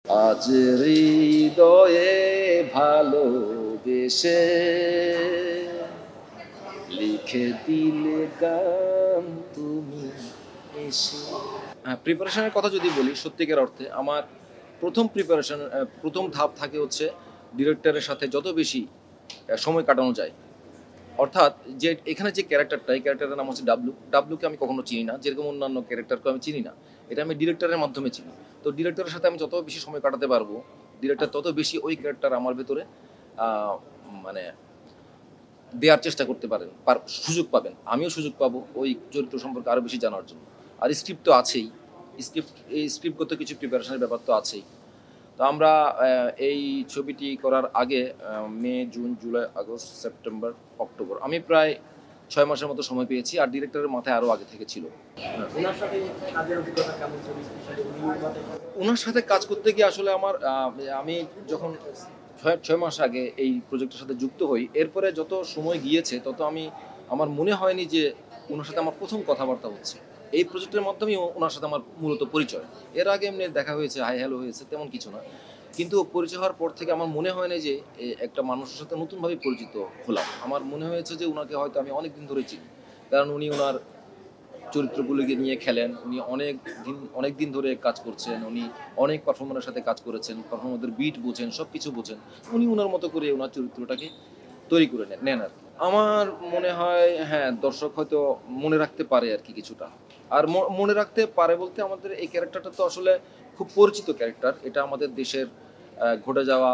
আজ হৃদয়ে ভালোবেসে লিখে দিলে গান তুমি এসে। প্রিপারেশনের কথা যদি বলি, সত্যিকার অর্থে আমার প্রথম ধাপ থাকে হচ্ছে ডিরেক্টরের সাথে যত বেশি সময় কাটানো যায়। অর্থাৎ যে এখানে যে ক্যারেক্টারটা, এই ক্যারেক্টারের নাম হচ্ছে ডাবলু। ডাবলুকে আমি কখনো চিনি না, যেরকম অন্যান্য ক্যারেক্টারকে আমি চিনি না। এটা আমি ডিরেক্টরের মাধ্যমে চিনি। তো ডিরেক্টরের সাথে আমি যত বেশি সময় কাটাতে পারবো, ডিরেক্টর তত বেশি ওই ক্যারেক্টার আমার ভেতরে মানে দেওয়ার চেষ্টা করতে পারেন, সুযোগ পাবেন, আমিও সুযোগ পাবো ওই চরিত্র সম্পর্কে আরও বেশি জানার জন্য। আর স্ক্রিপ্ট তো আছেই। এই স্ক্রিপ্টগত কিছু প্রিপারেশনের ব্যাপার তো আছেই। তো আমরা এই ছবিটি করার আগে May, June, July, August, September, October, আমি প্রায় ৬ মাসের মতো সময় পেয়েছি। আর ডিরেক্টরের মাথায় আরও আগে থেকে ছিল। ওনার সাথে কাজ করতে গিয়ে আসলে আমি যখন ৬ মাস আগে এই প্রজেক্টের সাথে যুক্ত হই, এরপরে যত সময় গিয়েছে তত আমার মনে হয়নি যে ওনার সাথে আমার প্রথম কথাবার্তা হচ্ছে। এই প্রজেক্টের মাধ্যমেই ওনার সাথে আমার মূলত পরিচয়। এর আগে এমনি দেখা হয়েছে, হাই হ্যালো হয়েছে, তেমন কিছু না। কিন্তু পরিচয় হওয়ার পর থেকে আমার মনে হয় না যে একটা মানুষের সাথে নতুনভাবে পরিচিত হলাম। আমার মনে হয়েছে যে ওনাকে হয়তো আমি অনেক দিন ধরে চিনি, কারণ উনি ওনার চরিত্রগুলোকে নিয়ে খেলেন। উনি অনেক দিন ধরে কাজ করছেন। উনি অনেক পারফর্মারের সাথে কাজ করেছেন, পারফর্মারদের বিট বোঝেন, সব কিছু বোঝেন। উনি ওনার মতো করে ওনার চরিত্রটাকে তৈরি করে নেন আর কি। আমার মনে হয় হ্যাঁ, দর্শক হয়তো মনে রাখতে পারে আর কি কিছুটা। আর মনে রাখতে পারে বলতে, আমাদের এই ক্যারেক্টারটা তো আসলে খুব পরিচিত ক্যারেক্টার। এটা আমাদের দেশের ঘটে যাওয়া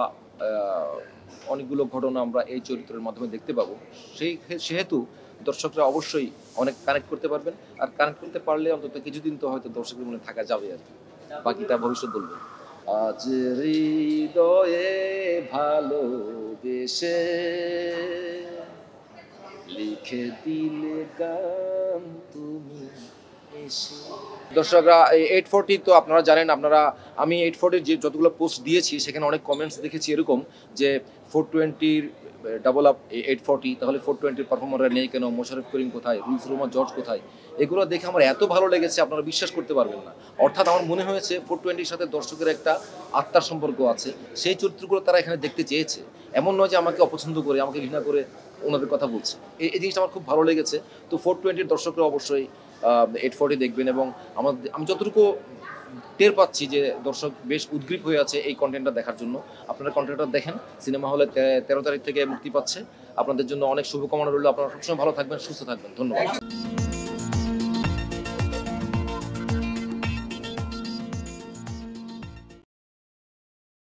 অনেকগুলো ঘটনা আমরা এই চরিত্রের মাধ্যমে দেখতে পাবো। সেহেতু দর্শকরা অবশ্যই অনেক কানেক্ট করতে পারবেন। আর কানেক্ট করতে পারলে অন্তত কিছুদিন তো হয়তো দর্শকের মনে থাকা যাবে আর কি। বাকিটা ভবিষ্যৎ বলবে। আজ হৃদয়ে ভালোবেসে লিখে দিলে গান তুমি এসে। দর্শকরা, এই 840 তো আপনারা জানেন। আমি 840 যে যতগুলো পোস্ট দিয়েছি সেখানে অনেক কমেন্টস দেখেছি এরকম যে 420-র ডাবল আপ 840, তাহলে 420-র পারফর্মাররা নেই কেন, মোশাররফ করিম কোথায়, লুৎফর রহমান জর্জ কোথায়। এগুলো দেখে আমার এত ভালো লেগেছে, আপনারা বিশ্বাস করতে পারবেন না। অর্থাৎ আমার মনে হয়েছে 420-র সাথে দর্শকের একটা আত্মার সম্পর্ক আছে। সেই চরিত্রগুলো তারা এখানে দেখতে চেয়েছে। এমন নয় যে আমাকে অপছন্দ করে, আমাকে ঘৃণা করে ওনাদের কথা বলছে। এই জিনিসটা আমার খুব ভালো লেগেছে। তো 420-র দর্শকরা অবশ্যই 840 দেখবেন। এবং আমি যতটুকু টের পাচ্ছি যে দর্শক বেশ উদ্গ্রীব হয়ে আছে এই কন্টেন্টটা দেখার জন্য। আপনারা কন্টেন্টটা দেখেন। সিনেমা হলে 13 তারিখ থেকে মুক্তি পাচ্ছে। আপনাদের জন্য অনেক শুভকামনা রইল। আপনারা সবসময় ভালো থাকবেন, সুস্থ থাকবেন। ধন্যবাদ।